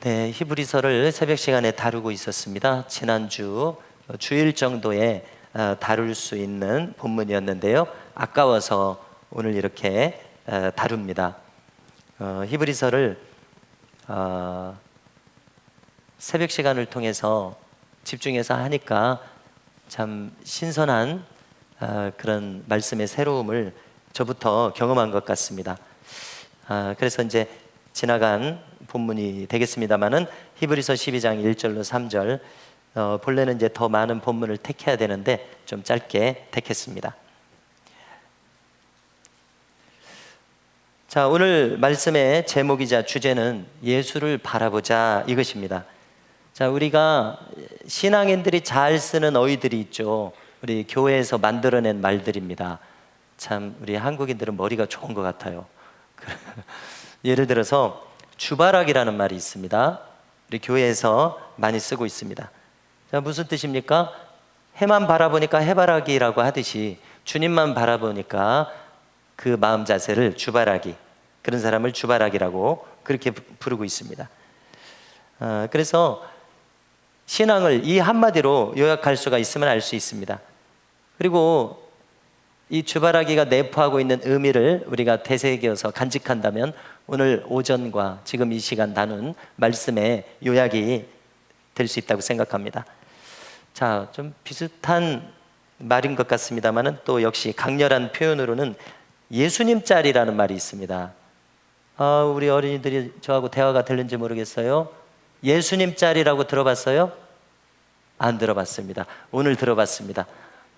네, 히브리서를 새벽 시간에 다루고 있었습니다. 지난주 주일 정도에 다룰 수 있는 본문이었는데요. 아까워서 오늘 이렇게 다룹니다. 히브리서를 새벽 시간을 통해서 집중해서 하니까 참 신선한 그런 말씀의 새로움을 저부터 경험한 것 같습니다. 그래서 이제 지나간 본문이 되겠습니다만은 히브리서 12장 1절로 3절 본래는 이제 더 많은 본문을 택해야 되는데 좀 짧게 택했습니다. 자, 오늘 말씀의 제목이자 주제는 예수를 바라보자 이것입니다. 자, 우리가 신앙인들이 잘 쓰는 어휘들이 있죠. 우리 교회에서 만들어낸 말들입니다. 참 우리 한국인들은 머리가 좋은 것 같아요. 예를 들어서 주바락이라는 말이 있습니다. 우리 교회에서 많이 쓰고 있습니다. 자, 무슨 뜻입니까? 해만 바라보니까 해바라기라고 하듯이 주님만 바라보니까 그 마음 자세를 주바라기, 그런 사람을 주바라기라고 그렇게 부르고 있습니다. 그래서 신앙을 이 한마디로 요약할 수가 있으면 알 수 있습니다. 그리고 이 주바라기가 내포하고 있는 의미를 우리가 되새겨서 간직한다면 오늘 오전과 지금 이 시간 나눈 말씀의 요약이 될 수 있다고 생각합니다. 자, 좀 비슷한 말인 것 같습니다만은 또 역시 강렬한 표현으로는 예수님 짤이라는 말이 있습니다. 우리 어린이들이 저하고 대화가 되는지 모르겠어요. 예수님 짤이라고 들어봤어요? 안 들어봤습니다. 오늘 들어봤습니다.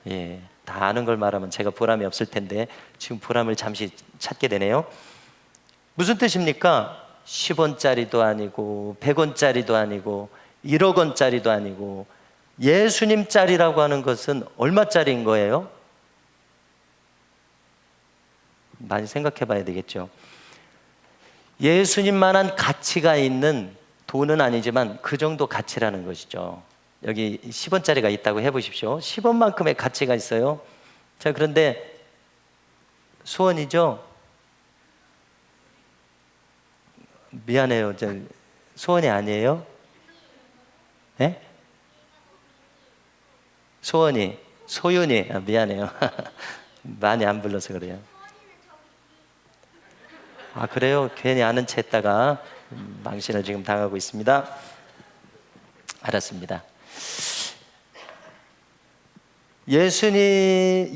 예, 다 아는 걸 말하면 제가 보람이 없을 텐데 지금 보람을 잠시 찾게 되네요. 무슨 뜻입니까? 10원짜리도 아니고 100원짜리도 아니고 1억 원짜리도 아니고 예수님 짤이라고 하는 것은 얼마짜리인 거예요? 많이 생각해 봐야 되겠죠. 예수님만한 가치가 있는 돈은 아니지만 그 정도 가치라는 것이죠. 여기 10원짜리가 있다고 해보십시오. 10원만큼의 가치가 있어요. 자, 그런데 소원이죠? 미안해요. 소원이 아니에요? 네? 소윤이 미안해요. 많이 안 불러서 그래요. 그래요? 괜히 아는 체 했다가 망신을 지금 당하고 있습니다. 알았습니다. 예수님의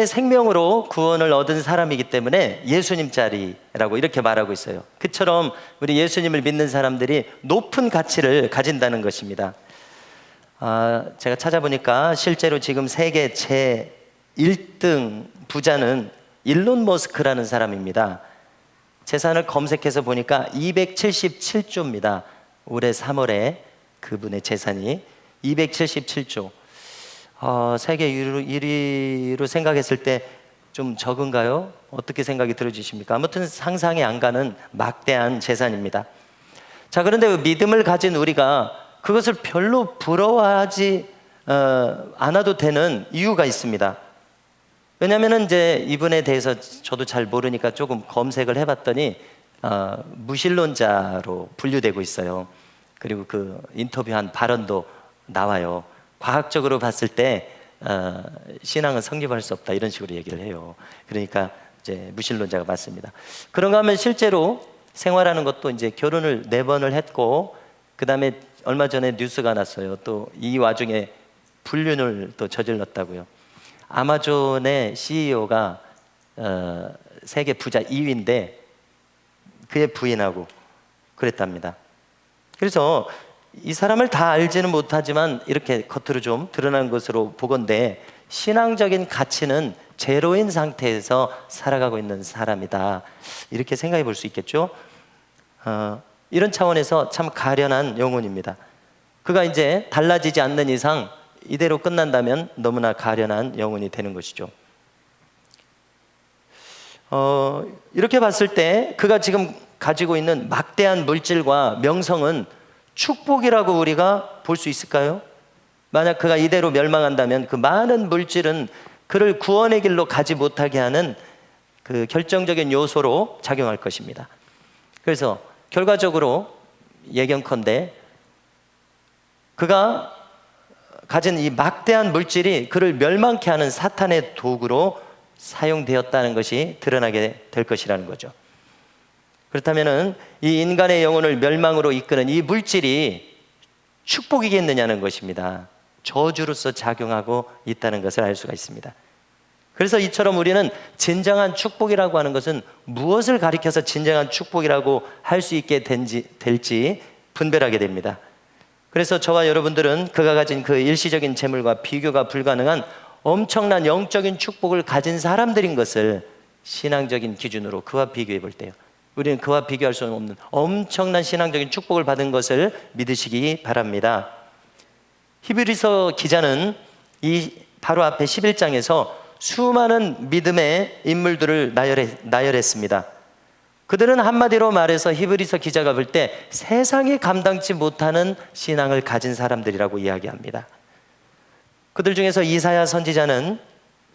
생명으로 구원을 얻은 사람이기 때문에 예수님 짤이라고 이렇게 말하고 있어요. 그처럼 우리 예수님을 믿는 사람들이 높은 가치를 가진다는 것입니다. 제가 찾아보니까 실제로 지금 세계 제1등 부자는 일론 머스크라는 사람입니다. 재산을 검색해서 보니까 277조입니다. 올해 3월에 그분의 재산이 277조. 세계 1위로 생각했을 때 좀 적은가요? 어떻게 생각이 들어지십니까? 아무튼 상상이 안 가는 막대한 재산입니다. 자, 그런데 믿음을 가진 우리가 그것을 별로 부러워하지 않아도 되는 이유가 있습니다. 왜냐하면 이제 이분에 대해서 저도 잘 모르니까 조금 검색을 해봤더니 무신론자로 분류되고 있어요. 그리고 그 인터뷰한 발언도 나와요. 과학적으로 봤을 때 신앙은 성립할 수 없다 이런 식으로 얘기를 해요. 그러니까 이제 무신론자가 맞습니다. 그런가 하면 실제로 생활하는 것도 이제 결혼을 4번을 했고 그 다음에 얼마 전에 뉴스가 났어요. 또 이 와중에 불륜을 또 저질렀다고요. 아마존의 CEO가 세계 부자 2위인데 그의 부인하고 그랬답니다. 그래서 이 사람을 다 알지는 못하지만 이렇게 겉으로 좀 드러난 것으로 보건대 신앙적인 가치는 제로인 상태에서 살아가고 있는 사람이다 이렇게 생각해 볼 수 있겠죠. 이런 차원에서 참 가련한 영혼입니다. 그가 이제 달라지지 않는 이상 이대로 끝난다면 너무나 가련한 영혼이 되는 것이죠. 이렇게 봤을 때 그가 지금 가지고 있는 막대한 물질과 명성은 축복이라고 우리가 볼 수 있을까요? 만약 그가 이대로 멸망한다면 그 많은 물질은 그를 구원의 길로 가지 못하게 하는 그 결정적인 요소로 작용할 것입니다. 그래서 결과적으로 예견컨대 그가 가진 이 막대한 물질이 그를 멸망케 하는 사탄의 도구로 사용되었다는 것이 드러나게 될 것이라는 거죠. 그렇다면 이 인간의 영혼을 멸망으로 이끄는 이 물질이 축복이겠느냐는 것입니다. 저주로서 작용하고 있다는 것을 알 수가 있습니다. 그래서 이처럼 우리는 진정한 축복이라고 하는 것은 무엇을 가리켜서 진정한 축복이라고 할 수 있게 될지 분별하게 됩니다. 그래서 저와 여러분들은 그가 가진 그 일시적인 재물과 비교가 불가능한 엄청난 영적인 축복을 가진 사람들인 것을 신앙적인 기준으로 그와 비교해 볼 때요, 우리는 그와 비교할 수 없는 엄청난 신앙적인 축복을 받은 것을 믿으시기 바랍니다. 히브리서 기자는 이 바로 앞에 11장에서 수많은 믿음의 인물들을 나열했습니다. 그들은 한마디로 말해서 히브리서 기자가 볼 때 세상이 감당치 못하는 신앙을 가진 사람들이라고 이야기합니다. 그들 중에서 이사야 선지자는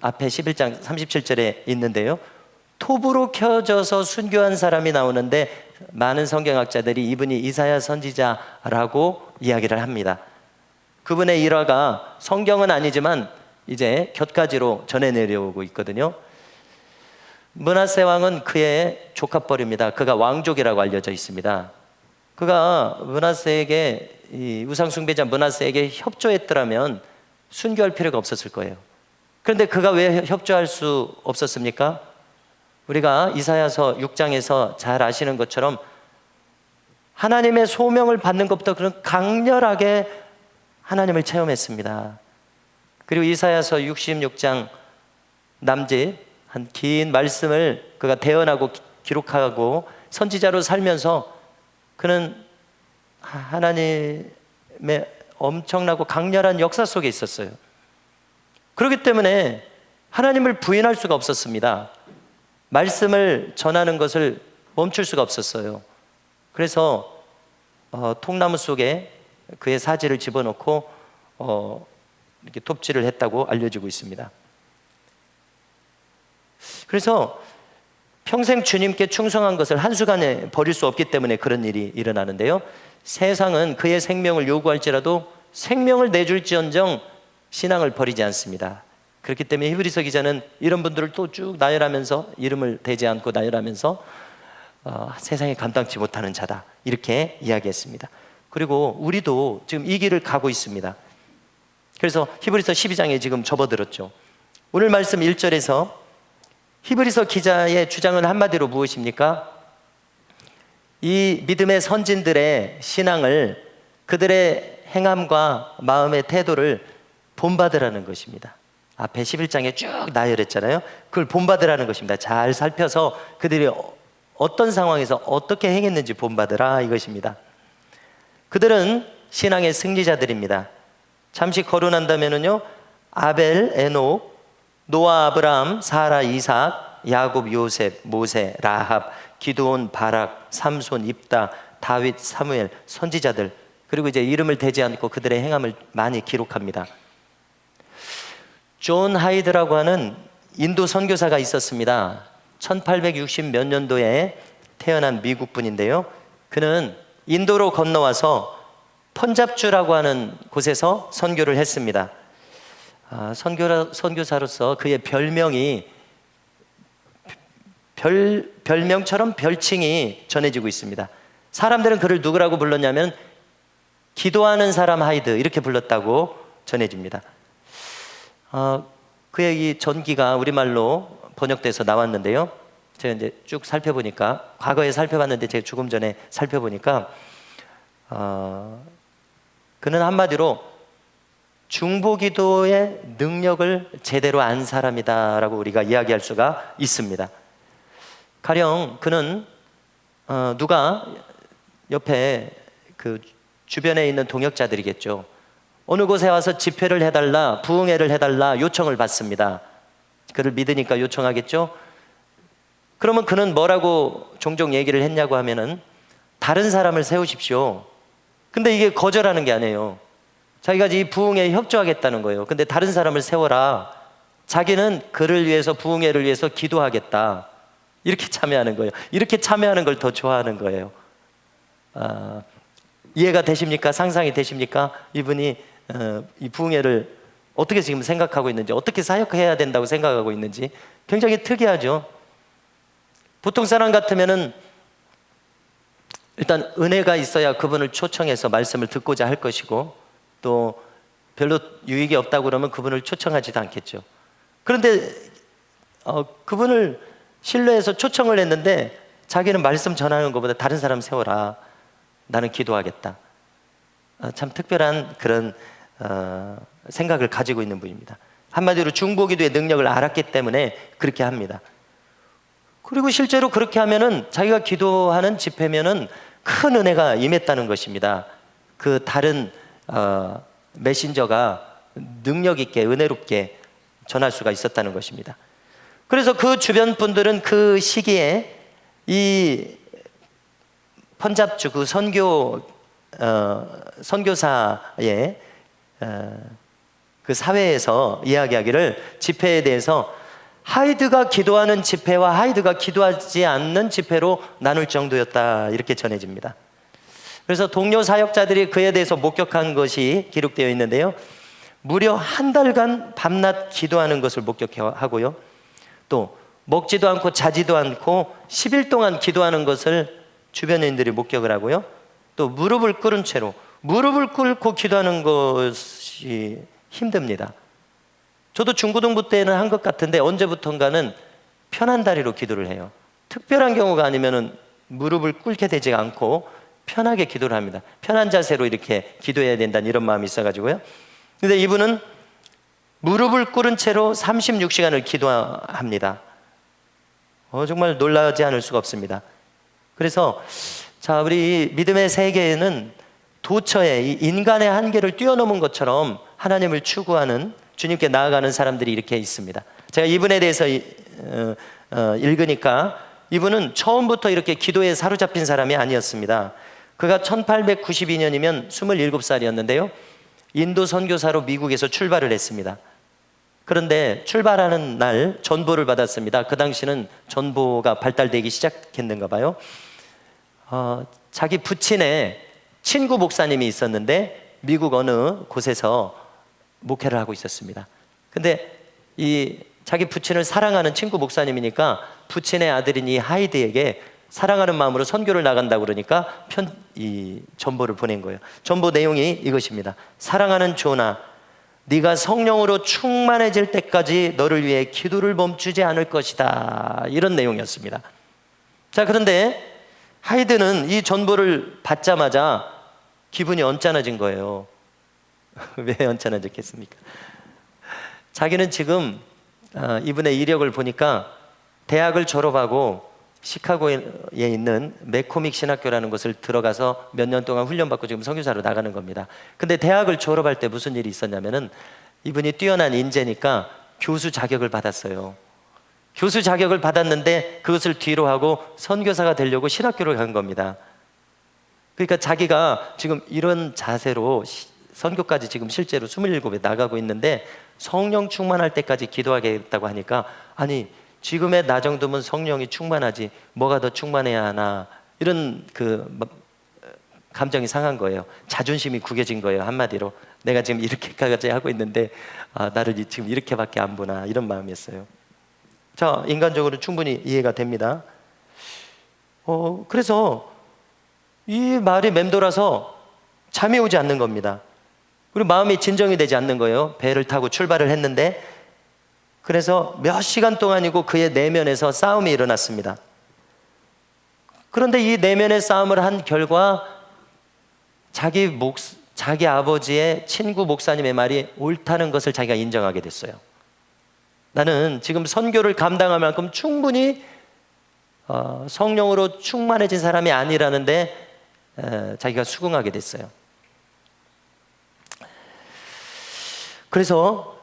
앞에 11장 37절에 있는데요, 톱으로 켜져서 순교한 사람이 나오는데 많은 성경학자들이 이분이 이사야 선지자라고 이야기를 합니다. 그분의 일화가 성경은 아니지만 이제 곁가지로 전해 내려오고 있거든요. 므낫세 왕은 그의 조카뻘입니다. 그가 왕족이라고 알려져 있습니다. 그가 므낫세에게, 이 우상숭배자 므낫세에게 협조했더라면 순교할 필요가 없었을 거예요. 그런데 그가 왜 협조할 수 없었습니까? 우리가 이사야서 6장에서 잘 아시는 것처럼 하나님의 소명을 받는 것부터 그런 강렬하게 하나님을 체험했습니다. 그리고 이사야서 66장 남짓 한 긴 말씀을 그가 대언하고 기록하고 선지자로 살면서 그는 하나님의 엄청나고 강렬한 역사 속에 있었어요. 그렇기 때문에 하나님을 부인할 수가 없었습니다. 말씀을 전하는 것을 멈출 수가 없었어요. 그래서 통나무 속에 그의 사지를 집어넣고 이렇게 톱질을 했다고 알려지고 있습니다. 그래서 평생 주님께 충성한 것을 한순간에 버릴 수 없기 때문에 그런 일이 일어나는데요, 세상은 그의 생명을 요구할지라도 생명을 내줄지언정 신앙을 버리지 않습니다. 그렇기 때문에 히브리서 기자는 이런 분들을 또 쭉 나열하면서, 이름을 대지 않고 나열하면서 세상에 감당치 못하는 자다 이렇게 이야기했습니다. 그리고 우리도 지금 이 길을 가고 있습니다. 그래서 히브리서 12장에 지금 접어들었죠. 오늘 말씀 1절에서 히브리서 기자의 주장은 한마디로 무엇입니까? 이 믿음의 선진들의 신앙을, 그들의 행함과 마음의 태도를 본받으라는 것입니다. 앞에 11장에 쭉 나열했잖아요. 그걸 본받으라는 것입니다. 잘 살펴서 그들이 어떤 상황에서 어떻게 행했는지 본받으라 이것입니다. 그들은 신앙의 승리자들입니다. 잠시 거론한다면요, 아벨, 에녹, 노아, 아브라함, 사라, 이삭, 야곱, 요셉, 모세, 라합, 기드온, 바락, 삼손, 입다, 다윗, 사무엘, 선지자들, 그리고 이제 이름을 대지 않고 그들의 행함을 많이 기록합니다. 존 하이드라고 하는 인도 선교사가 있었습니다. 1860 몇 년도에 태어난 미국 분인데요, 그는 인도로 건너와서 펀잡주라고 하는 곳에서 선교를 했습니다. 선교사로서 그의 별명처럼 별칭이 전해지고 있습니다. 사람들은 그를 누구라고 불렀냐면 기도하는 사람 하이드 이렇게 불렀다고 전해집니다. 그의 이 전기가 우리말로 번역돼서 나왔는데요, 제가 이제 쭉 살펴보니까, 과거에 살펴봤는데 제가 조금 전에 살펴보니까 그는 한마디로 중보기도의 능력을 제대로 안 사람이다라고 우리가 이야기할 수가 있습니다. 가령 그는 누가 옆에 그 주변에 있는 동역자들이겠죠, 어느 곳에 와서 집회를 해달라, 부흥회를 해달라 요청을 받습니다. 그를 믿으니까 요청하겠죠. 그러면 그는 뭐라고 종종 얘기를 했냐고 하면은 다른 사람을 세우십시오. 근데 이게 거절하는 게 아니에요. 자기가 이 부흥회에 협조하겠다는 거예요. 근데 다른 사람을 세워라. 자기는 그를 위해서, 부흥회를 위해서 기도하겠다. 이렇게 참여하는 거예요. 이렇게 참여하는 걸 더 좋아하는 거예요. 이해가 되십니까? 상상이 되십니까? 이분이 이 부흥회를 어떻게 지금 생각하고 있는지, 어떻게 사역해야 된다고 생각하고 있는지 굉장히 특이하죠. 보통 사람 같으면은 일단 은혜가 있어야 그분을 초청해서 말씀을 듣고자 할 것이고, 또 별로 유익이 없다고 그러면 그분을 초청하지도 않겠죠. 그런데 그분을 신뢰해서 초청을 했는데 자기는 말씀 전하는 것보다 다른 사람 세워라, 나는 기도하겠다. 참 특별한 그런 생각을 가지고 있는 분입니다. 한마디로 중보기도의 능력을 알았기 때문에 그렇게 합니다. 그리고 실제로 그렇게 하면은 자기가 기도하는 집회면은 큰 은혜가 임했다는 것입니다. 그 다른 메신저가 능력 있게 은혜롭게 전할 수가 있었다는 것입니다. 그래서 그 주변 분들은 그 시기에 이 펀잡주 그 선교사의 그 사회에서 이야기하기를, 집회에 대해서 하이드가 기도하는 집회와 하이드가 기도하지 않는 집회로 나눌 정도였다, 이렇게 전해집니다. 그래서 동료 사역자들이 그에 대해서 목격한 것이 기록되어 있는데요, 무려 한 달간 밤낮 기도하는 것을 목격하고요, 또 먹지도 않고 자지도 않고 10일 동안 기도하는 것을 주변인들이 목격을 하고요, 또 무릎을 꿇은 채로, 무릎을 꿇고 기도하는 것이 힘듭니다. 저도 중고등부 때는 한 것 같은데 언제부턴가는 편한 다리로 기도를 해요. 특별한 경우가 아니면은 무릎을 꿇게 되지 않고 편하게 기도를 합니다. 편한 자세로 이렇게 기도해야 된다는 이런 마음이 있어가지고요. 근데 이분은 무릎을 꿇은 채로 36시간을 기도합니다. 정말 놀라지 않을 수가 없습니다. 그래서 자, 우리 믿음의 세계에는 도처에 이 인간의 한계를 뛰어넘은 것처럼 하나님을 추구하는, 주님께 나아가는 사람들이 이렇게 있습니다. 제가 이분에 대해서 읽으니까 이분은 처음부터 이렇게 기도에 사로잡힌 사람이 아니었습니다. 그가 1892년이면 27살이었는데요 인도 선교사로 미국에서 출발을 했습니다. 그런데 출발하는 날 전보를 받았습니다. 그 당시는 전보가 발달되기 시작했는가 봐요. 자기 부친의 친구 목사님이 있었는데 미국 어느 곳에서 목회를 하고 있었습니다. 근데 이 자기 부친을 사랑하는 친구 목사님이니까 부친의 아들인 이 하이드에게 사랑하는 마음으로 선교를 나간다고 그러니까 이 전보를 보낸 거예요. 전보 내용이 이것입니다. 사랑하는 조나, 네가 성령으로 충만해질 때까지 너를 위해 기도를 멈추지 않을 것이다, 이런 내용이었습니다. 자, 그런데 하이드는 이 전보를 받자마자 기분이 언짢아진 거예요. 왜 언짢아졌겠습니까? 자기는 지금 이분의 이력을 보니까 대학을 졸업하고 시카고에 있는 맥코믹 신학교라는 곳을 들어가서 몇 년 동안 훈련받고 지금 선교사로 나가는 겁니다. 근데 대학을 졸업할 때 무슨 일이 있었냐면은 이분이 뛰어난 인재니까 교수 자격을 받았어요. 교수 자격을 받았는데 그것을 뒤로 하고 선교사가 되려고 신학교를 간 겁니다. 그러니까 자기가 지금 이런 자세로 선교까지 지금 실제로 27에 나가고 있는데 성령 충만할 때까지 기도하겠다고 하니까, 아니 지금의 나 정도면 성령이 충만하지 뭐가 더 충만해야 하나, 이런 감정이 상한 거예요. 자존심이 구겨진 거예요. 한마디로 내가 지금 이렇게까지 하고 있는데 나를 지금 이렇게밖에 안 보나, 이런 마음이었어요. 자, 인간적으로 충분히 이해가 됩니다. 그래서 이 말이 맴돌아서 잠이 오지 않는 겁니다. 그리고 마음이 진정이 되지 않는 거예요. 배를 타고 출발을 했는데, 그래서 몇 시간 동안이고 그의 내면에서 싸움이 일어났습니다. 그런데 이 내면의 싸움을 한 결과 자기 아버지의 친구 목사님의 말이 옳다는 것을 자기가 인정하게 됐어요. 나는 지금 선교를 감당할 만큼 충분히 성령으로 충만해진 사람이 아니라는데 자기가 수긍하게 됐어요. 그래서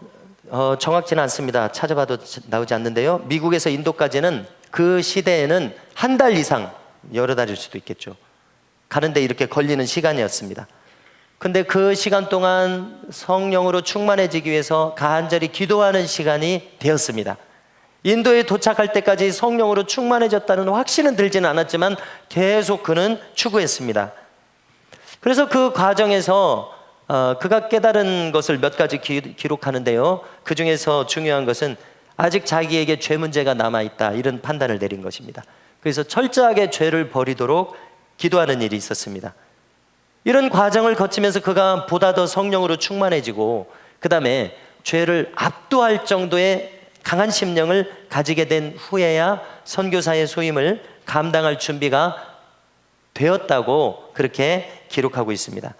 정확지는 않습니다. 찾아봐도 나오지 않는데요, 미국에서 인도까지는 그 시대에는 한 달 이상, 여러 달일 수도 있겠죠, 가는데 이렇게 걸리는 시간이었습니다. 근데 그 시간 동안 성령으로 충만해지기 위해서 간절히 기도하는 시간이 되었습니다. 인도에 도착할 때까지 성령으로 충만해졌다는 확신은 들지는 않았지만 계속 그는 추구했습니다. 그래서 그 과정에서 그가 깨달은 것을 몇 가지 기록하는데요. 그 중에서 중요한 것은 아직 자기에게 죄 문제가 남아있다, 이런 판단을 내린 것입니다. 그래서 철저하게 죄를 버리도록 기도하는 일이 있었습니다. 이런 과정을 거치면서 그가 보다 더 성령으로 충만해지고, 그 다음에 죄를 압도할 정도의 강한 심령을 가지게 된 후에야 선교사의 소임을 감당할 준비가 되었다고 그렇게 기록하고 있습니다.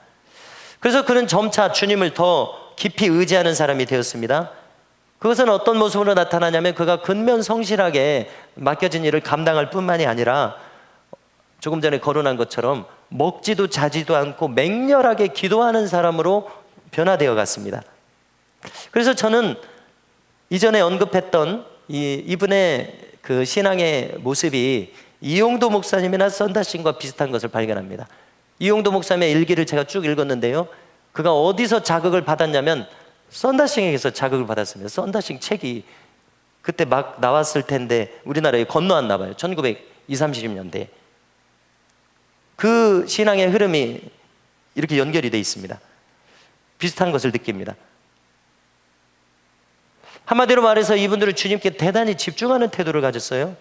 그래서 그는 점차 주님을 더 깊이 의지하는 사람이 되었습니다. 그것은 어떤 모습으로 나타나냐면, 그가 근면 성실하게 맡겨진 일을 감당할 뿐만이 아니라 조금 전에 거론한 것처럼 먹지도 자지도 않고 맹렬하게 기도하는 사람으로 변화되어 갔습니다. 그래서 저는 이전에 언급했던 이분의 그 신앙의 모습이 이용도 목사님이나 썬다싱과 비슷한 것을 발견합니다. 이용도 목사님의 일기를 제가 쭉 읽었는데요, 그가 어디서 자극을 받았냐면 썬다싱에게서 자극을 받았습니다. 썬다싱 책이 그때 막 나왔을 텐데 우리나라에 건너왔나 봐요. 1920, 30년대에. 그 신앙의 흐름이 이렇게 연결이 되어 있습니다. 비슷한 것을 느낍니다. 한마디로 말해서 이분들은 주님께 대단히 집중하는 태도를 가졌어요.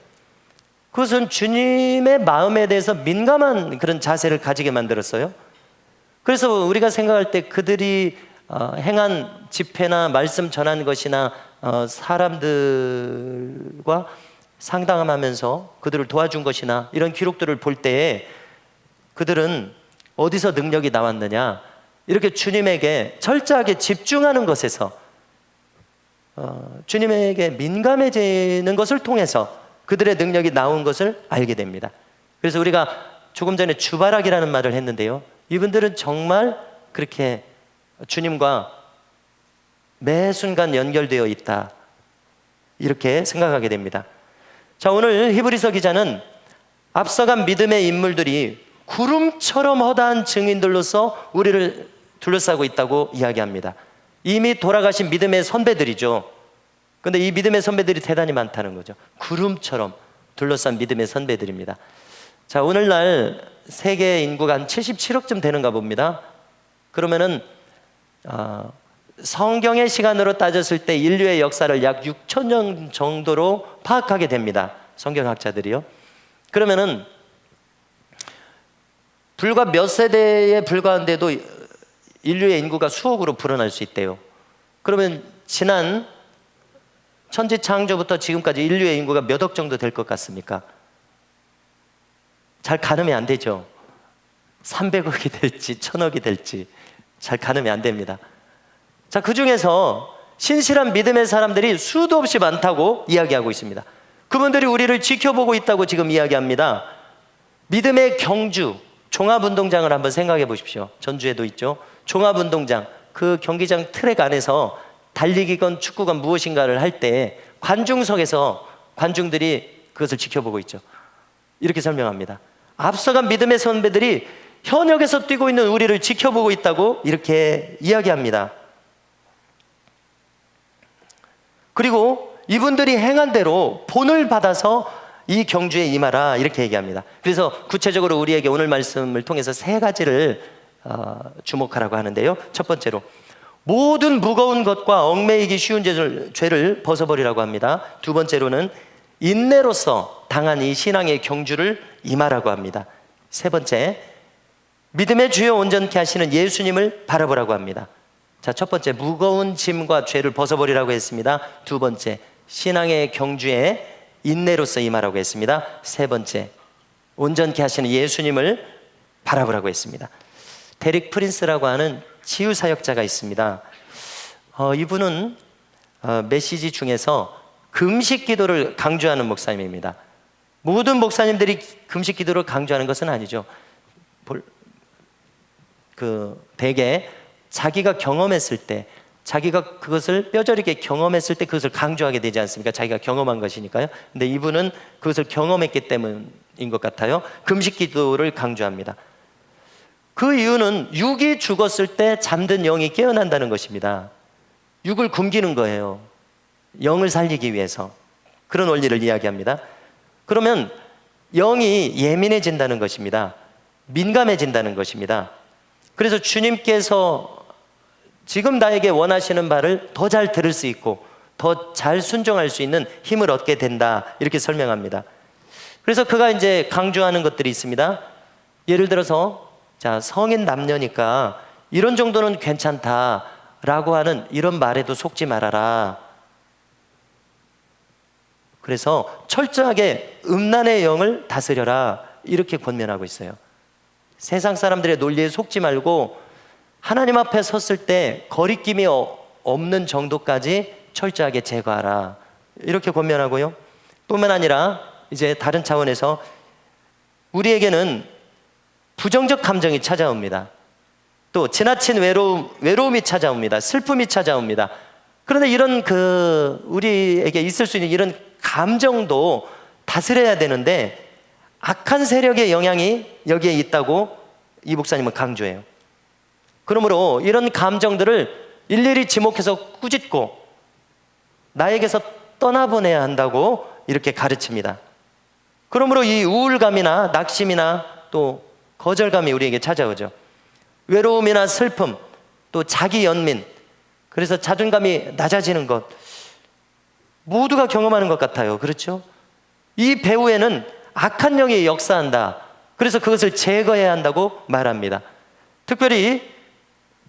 그것은 주님의 마음에 대해서 민감한 그런 자세를 가지게 만들었어요. 그래서 우리가 생각할 때 그들이 행한 집회나 말씀 전한 것이나 사람들과 상담하면서 그들을 도와준 것이나 이런 기록들을 볼 때에 그들은 어디서 능력이 나왔느냐, 이렇게 주님에게 철저하게 집중하는 것에서 주님에게 민감해지는 것을 통해서 그들의 능력이 나온 것을 알게 됩니다. 그래서 우리가 조금 전에 주바락이라는 말을 했는데요, 이분들은 정말 그렇게 주님과 매 순간 연결되어 있다, 이렇게 생각하게 됩니다. 자, 오늘 히브리서 기자는 앞서간 믿음의 인물들이 구름처럼 허다한 증인들로서 우리를 둘러싸고 있다고 이야기합니다. 이미 돌아가신 믿음의 선배들이죠. 그런데 이 믿음의 선배들이 대단히 많다는 거죠. 구름처럼 둘러싼 믿음의 선배들입니다. 자, 오늘날 세계 인구가 한 77억쯤 되는가 봅니다. 그러면은 성경의 시간으로 따졌을 때 인류의 역사를 약 6,000년 정도로 파악하게 됩니다. 성경학자들이요. 그러면은 불과 몇 세대에 불과한데도 인류의 인구가 수억으로 불어날 수 있대요. 그러면 지난 천지 창조부터 지금까지 인류의 인구가 몇 억 정도 될 것 같습니까? 잘 가늠이 안 되죠. 300억이 될지 1000억이 될지 잘 가늠이 안 됩니다. 자, 그 중에서 신실한 믿음의 사람들이 수도 없이 많다고 이야기하고 있습니다. 그분들이 우리를 지켜보고 있다고 지금 이야기합니다. 믿음의 경주, 종합운동장을 한번 생각해 보십시오. 전주에도 있죠. 종합운동장, 그 경기장 트랙 안에서 달리기건 축구건 무엇인가를 할 때 관중석에서 관중들이 그것을 지켜보고 있죠. 이렇게 설명합니다. 앞서간 믿음의 선배들이 현역에서 뛰고 있는 우리를 지켜보고 있다고 이렇게 이야기합니다. 그리고 이분들이 행한 대로 본을 받아서 이 경주에 임하라, 이렇게 얘기합니다. 그래서 구체적으로 우리에게 오늘 말씀을 통해서 세 가지를 주목하라고 하는데요. 첫 번째로 모든 무거운 것과 얽매이기 쉬운 죄를 벗어버리라고 합니다. 두 번째로는 인내로서 당한 이 신앙의 경주를 임하라고 합니다. 세 번째, 믿음의 주요 온전케 하시는 예수님을 바라보라고 합니다. 자, 첫 번째, 무거운 짐과 죄를 벗어버리라고 했습니다. 두 번째, 신앙의 경주에 인내로서 임하라고 했습니다. 세 번째, 온전케 하시는 예수님을 바라보라고 했습니다. 데릭 프린스라고 하는 치유사역자가 있습니다. 이분은 메시지 중에서 금식 기도를 강조하는 목사님입니다. 모든 목사님들이 금식 기도를 강조하는 것은 아니죠. 대개 자기가 경험했을 때, 자기가 그것을 뼈저리게 경험했을 때 그것을 강조하게 되지 않습니까? 자기가 경험한 것이니까요. 근데 이분은 그것을 경험했기 때문인 것 같아요. 금식 기도를 강조합니다. 그 이유는 육이 죽었을 때 잠든 영이 깨어난다는 것입니다. 육을 굶기는 거예요. 영을 살리기 위해서. 그런 원리를 이야기합니다. 그러면 영이 예민해진다는 것입니다. 민감해진다는 것입니다. 그래서 주님께서 지금 나에게 원하시는 바를 더 잘 들을 수 있고 더 잘 순종할 수 있는 힘을 얻게 된다, 이렇게 설명합니다. 그래서 그가 이제 강조하는 것들이 있습니다. 예를 들어서 자, 성인 남녀니까 이런 정도는 괜찮다라고 하는 이런 말에도 속지 말아라. 그래서 철저하게 음란의 영을 다스려라, 이렇게 권면하고 있어요. 세상 사람들의 논리에 속지 말고 하나님 앞에 섰을 때 거리낌이 없는 정도까지 철저하게 제거하라, 이렇게 권면하고요. 뿐만 아니라 이제 다른 차원에서 우리에게는 부정적 감정이 찾아옵니다. 또 지나친 외로움이 찾아옵니다. 슬픔이 찾아옵니다. 그런데 이런 우리에게 있을 수 있는 이런 감정도 다스려야 되는데 악한 세력의 영향이 여기에 있다고 이 목사님은 강조해요. 그러므로 이런 감정들을 일일이 지목해서 꾸짖고 나에게서 떠나보내야 한다고 이렇게 가르칩니다. 그러므로 이 우울감이나 낙심이나 또 거절감이 우리에게 찾아오죠. 외로움이나 슬픔, 또 자기 연민, 그래서 자존감이 낮아지는 것, 모두가 경험하는 것 같아요. 그렇죠? 이 배후에는 악한 영이 역사한다. 그래서 그것을 제거해야 한다고 말합니다. 특별히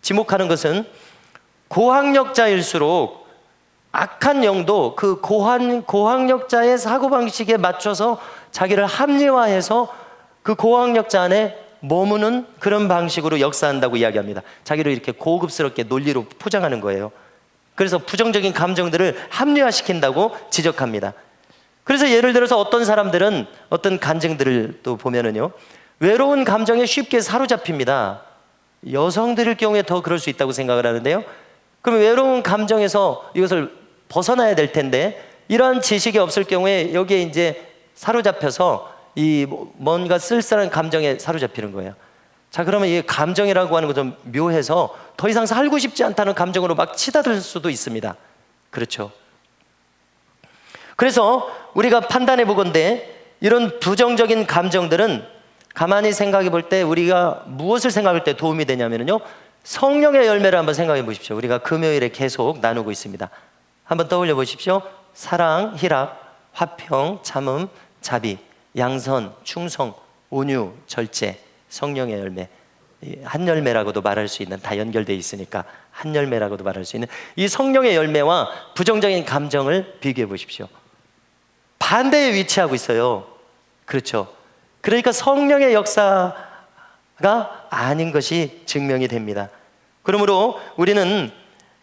지목하는 것은 고학력자일수록 악한 영도 그 고학력자의 사고방식에 맞춰서 자기를 합리화해서 그 고학력자 안에 머무는 그런 방식으로 역사한다고 이야기합니다. 자기를 이렇게 고급스럽게 논리로 포장하는 거예요. 그래서 부정적인 감정들을 합리화시킨다고 지적합니다. 그래서 예를 들어서 어떤 사람들은 어떤 간증들을 또 보면은요, 외로운 감정에 쉽게 사로잡힙니다. 여성들일 경우에 더 그럴 수 있다고 생각을 하는데요. 그럼 외로운 감정에서 이것을 벗어나야 될 텐데 이러한 지식이 없을 경우에 여기에 이제 사로잡혀서 이 뭔가 쓸쓸한 감정에 사로잡히는 거예요. 자, 그러면 이 감정이라고 하는 거 좀 묘해서 더 이상 살고 싶지 않다는 감정으로 막 치닫을 수도 있습니다. 그렇죠? 그래서 우리가 판단해 보건대 이런 부정적인 감정들은 가만히 생각해 볼 때 우리가 무엇을 생각할 때 도움이 되냐면요, 성령의 열매를 한번 생각해 보십시오. 우리가 금요일에 계속 나누고 있습니다. 한번 떠올려 보십시오. 사랑, 희락, 화평, 참음, 자비, 양선, 충성, 온유, 절제, 성령의 열매. 한 열매라고도 말할 수 있는, 다 연결되어 있으니까 한 열매라고도 말할 수 있는 이 성령의 열매와 부정적인 감정을 비교해 보십시오. 반대에 위치하고 있어요. 그렇죠? 그러니까 성령의 역사가 아닌 것이 증명이 됩니다. 그러므로 우리는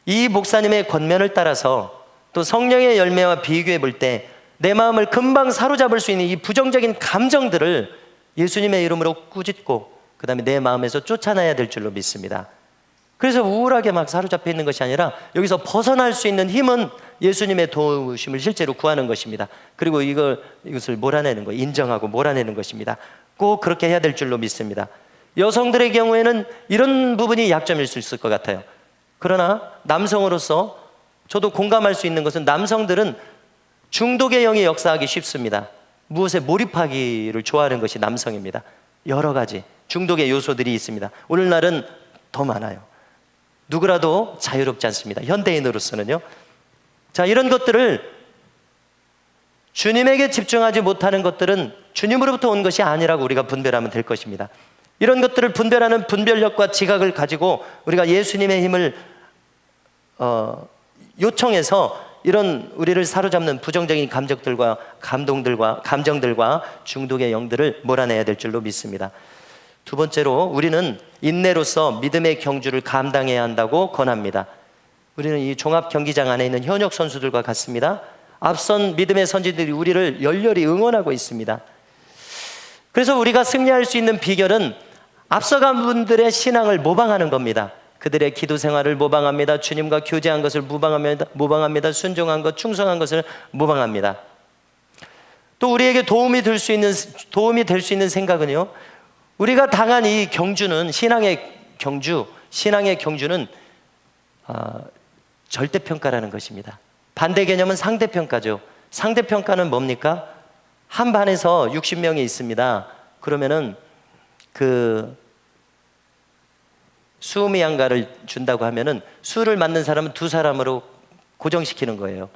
이 목사님의 권면을 따라서 또 성령의 열매와 비교해 볼 때 내 마음을 금방 사로잡을 수 있는 이 부정적인 감정들을 예수님의 이름으로 꾸짖고 그 다음에 내 마음에서 쫓아내야 될 줄로 믿습니다. 그래서 우울하게 막 사로잡혀 있는 것이 아니라 여기서 벗어날 수 있는 힘은 예수님의 도우심을 실제로 구하는 것입니다. 그리고 이것을 몰아내는 거, 인정하고 몰아내는 것입니다. 꼭 그렇게 해야 될 줄로 믿습니다. 여성들의 경우에는 이런 부분이 약점일 수 있을 것 같아요. 그러나 남성으로서 저도 공감할 수 있는 것은 남성들은 중독의 영이 역사하기 쉽습니다. 무엇에 몰입하기를 좋아하는 것이 남성입니다. 여러 가지 중독의 요소들이 있습니다. 오늘날은 더 많아요. 누구라도 자유롭지 않습니다. 현대인으로서는요. 자, 이런 것들을 주님에게 집중하지 못하는 것들은 주님으로부터 온 것이 아니라고 우리가 분별하면 될 것입니다. 이런 것들을 분별하는 분별력과 지각을 가지고 우리가 예수님의 힘을 요청해서 이런 우리를 사로잡는 부정적인 감정들과 감정들과 중독의 영들을 몰아내야 될 줄로 믿습니다. 두 번째로 우리는 인내로서 믿음의 경주를 감당해야 한다고 권합니다. 우리는 이 종합 경기장 안에 있는 현역 선수들과 같습니다. 앞선 믿음의 선지들이 우리를 열렬히 응원하고 있습니다. 그래서 우리가 승리할 수 있는 비결은 앞서간 분들의 신앙을 모방하는 겁니다. 그들의 기도 생활을 모방합니다. 주님과 교제한 것을 모방합니다. 순종한 것, 충성한 것을 모방합니다. 또 우리에게 도움이 될 수 있는 생각은요, 우리가 당한 이 경주는 신앙의 경주는 절대평가라는 것입니다. 반대 개념은 상대평가죠. 상대평가는 뭡니까? 한 반에서 60명이 있습니다. 그러면은 수미양가를 준다고 하면은 수를 맞는 사람은 두 사람으로 고정시키는 거예요.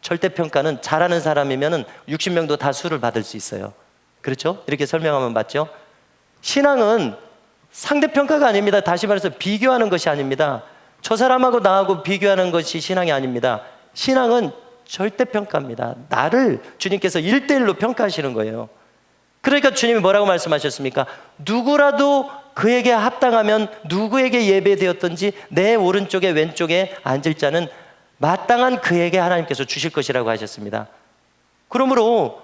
절대평가는 잘하는 사람이면은 60명도 다 수를 받을 수 있어요. 그렇죠? 이렇게 설명하면 맞죠? 신앙은 상대평가가 아닙니다. 다시 말해서 비교하는 것이 아닙니다. 저 사람하고 나하고 비교하는 것이 신앙이 아닙니다. 신앙은 절대평가입니다. 나를 주님께서 1대1로 평가하시는 거예요. 그러니까 주님이 뭐라고 말씀하셨습니까? 누구라도 그에게 합당하면 누구에게 예배되었든지 내 오른쪽에 왼쪽에 앉을 자는 마땅한 그에게 하나님께서 주실 것이라고 하셨습니다. 그러므로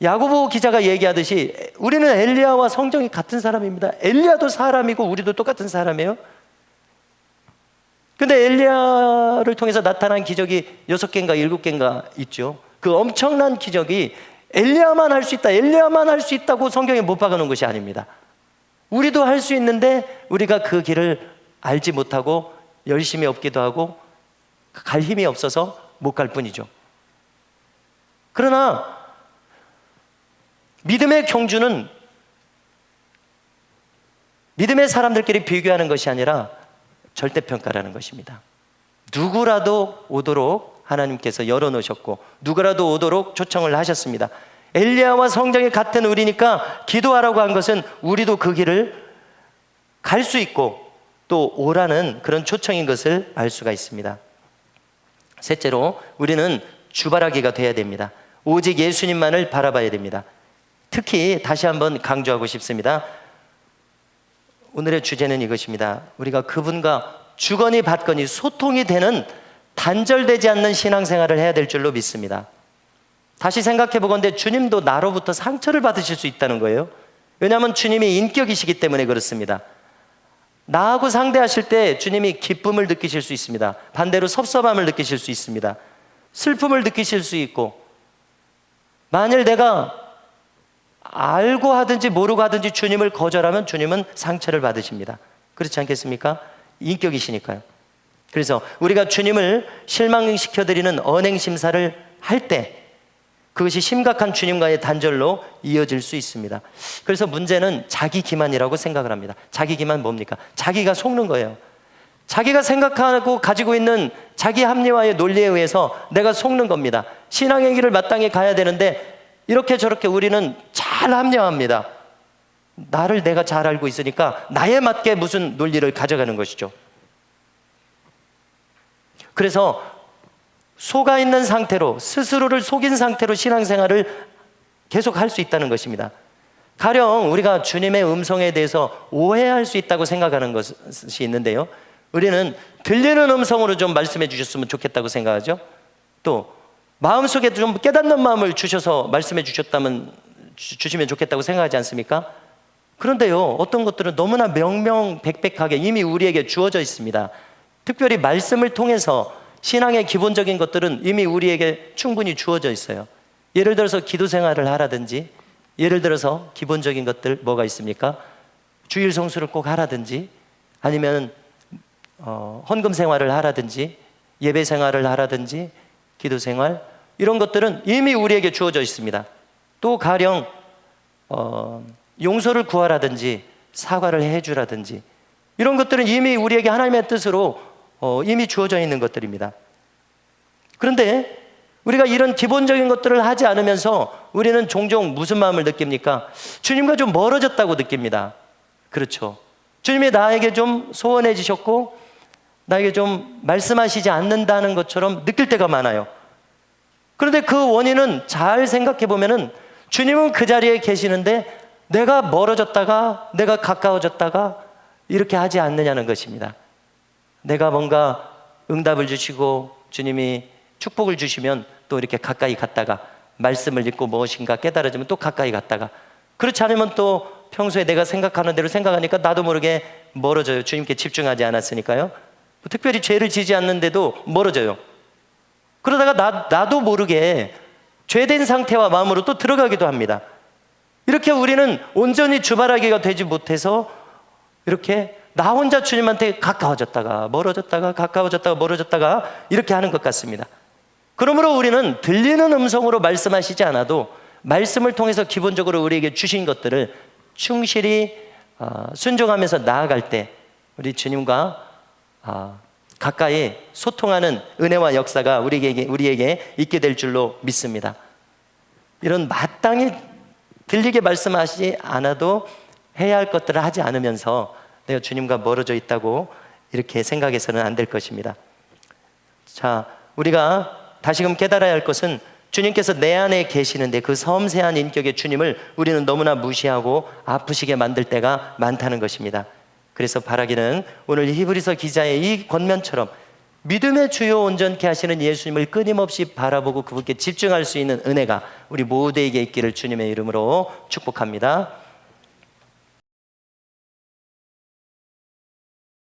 야고보 기자가 얘기하듯이 우리는 엘리야와 성정이 같은 사람입니다. 엘리야도 사람이고 우리도 똑같은 사람이에요. 근데 엘리야를 통해서 나타난 기적이 6개인가 7개인가 있죠. 그 엄청난 기적이 엘리야만 할 수 있다, 엘리야만 할 수 있다고 성경에 못 박아놓은 것이 아닙니다. 우리도 할 수 있는데 우리가 그 길을 알지 못하고 열심히 없기도 하고 갈 힘이 없어서 못 갈 뿐이죠. 그러나 믿음의 경주는 믿음의 사람들끼리 비교하는 것이 아니라 절대평가라는 것입니다. 누구라도 오도록 하나님께서 열어놓으셨고 누구라도 오도록 초청을 하셨습니다. 엘리야와 성정이 같은 우리니까 기도하라고 한 것은 우리도 그 길을 갈 수 있고 또 오라는 그런 초청인 것을 알 수가 있습니다. 셋째로 우리는 주바라기가 돼야 됩니다. 오직 예수님만을 바라봐야 됩니다. 특히 다시 한번 강조하고 싶습니다. 오늘의 주제는 이것입니다. 우리가 그분과 주거니 받거니 소통이 되는 단절되지 않는 신앙생활을 해야 될 줄로 믿습니다. 다시 생각해 보건대 주님도 나로부터 상처를 받으실 수 있다는 거예요. 왜냐하면 주님이 인격이시기 때문에 그렇습니다. 나하고 상대하실 때 주님이 기쁨을 느끼실 수 있습니다. 반대로 섭섭함을 느끼실 수 있습니다. 슬픔을 느끼실 수 있고, 만일 내가 알고 하든지 모르고 하든지 주님을 거절하면 주님은 상처를 받으십니다. 그렇지 않겠습니까? 인격이시니까요. 그래서 우리가 주님을 실망시켜드리는 언행심사를 할 때 그것이 심각한 주님과의 단절로 이어질 수 있습니다. 그래서 문제는 자기 기만이라고 생각을 합니다. 자기 기만 뭡니까? 자기가 속는 거예요. 자기가 생각하고 가지고 있는 자기 합리화의 논리에 의해서 내가 속는 겁니다. 신앙의 길을 마땅히 가야 되는데 이렇게 저렇게 우리는 잘 합리화합니다. 나를 내가 잘 알고 있으니까 나에 맞게 무슨 논리를 가져가는 것이죠. 그래서 속아 있는 상태로, 스스로를 속인 상태로 신앙생활을 계속 할 수 있다는 것입니다. 가령 우리가 주님의 음성에 대해서 오해할 수 있다고 생각하는 것이 있는데요, 우리는 들리는 음성으로 좀 말씀해 주셨으면 좋겠다고 생각하죠. 또 마음속에 좀 깨닫는 마음을 주셔서 말씀해 주시면 좋겠다고 생각하지 않습니까? 그런데요, 어떤 것들은 너무나 명명백백하게 이미 우리에게 주어져 있습니다. 특별히 말씀을 통해서 신앙의 기본적인 것들은 이미 우리에게 충분히 주어져 있어요. 예를 들어서 기도 생활을 하라든지, 예를 들어서 기본적인 것들 뭐가 있습니까? 주일 성수를 꼭 하라든지, 아니면 헌금 생활을 하라든지, 예배 생활을 하라든지, 기도 생활, 이런 것들은 이미 우리에게 주어져 있습니다. 또 가령 용서를 구하라든지 사과를 해주라든지, 이런 것들은 이미 우리에게 하나님의 뜻으로 이미 주어져 있는 것들입니다. 그런데 우리가 이런 기본적인 것들을 하지 않으면서 우리는 종종 무슨 마음을 느낍니까? 주님과 좀 멀어졌다고 느낍니다. 그렇죠. 주님이 나에게 좀 소원해지셨고 나에게 좀 말씀하시지 않는다는 것처럼 느낄 때가 많아요. 그런데 그 원인은 잘 생각해 보면은 주님은 그 자리에 계시는데 내가 멀어졌다가 내가 가까워졌다가 이렇게 하지 않느냐는 것입니다. 내가 뭔가 응답을 주시고 주님이 축복을 주시면 또 이렇게 가까이 갔다가, 말씀을 읽고 무엇인가 깨달아지면 또 가까이 갔다가, 그렇지 않으면 또 평소에 내가 생각하는 대로 생각하니까 나도 모르게 멀어져요. 주님께 집중하지 않았으니까요. 특별히 죄를 지지 않는데도 멀어져요. 그러다가 나도 모르게 죄된 상태와 마음으로 또 들어가기도 합니다. 이렇게 우리는 온전히 주바라기가 되지 못해서 이렇게 나 혼자 주님한테 가까워졌다가 멀어졌다가 가까워졌다가 멀어졌다가 이렇게 하는 것 같습니다. 그러므로 우리는 들리는 음성으로 말씀하시지 않아도 말씀을 통해서 기본적으로 우리에게 주신 것들을 충실히 순종하면서 나아갈 때 우리 주님과 가까이 소통하는 은혜와 역사가 우리에게 있게 될 줄로 믿습니다. 이런 마땅히 들리게 말씀하시지 않아도 해야 할 것들을 하지 않으면서 내가 주님과 멀어져 있다고 이렇게 생각해서는 안 될 것입니다. 자, 우리가 다시금 깨달아야 할 것은 주님께서 내 안에 계시는데 그 섬세한 인격의 주님을 우리는 너무나 무시하고 아프시게 만들 때가 많다는 것입니다. 그래서 바라기는 오늘 히브리서 기자의 이 권면처럼 믿음의 주요 온전케 하시는 예수님을 끊임없이 바라보고 그분께 집중할 수 있는 은혜가 우리 모두에게 있기를 주님의 이름으로 축복합니다.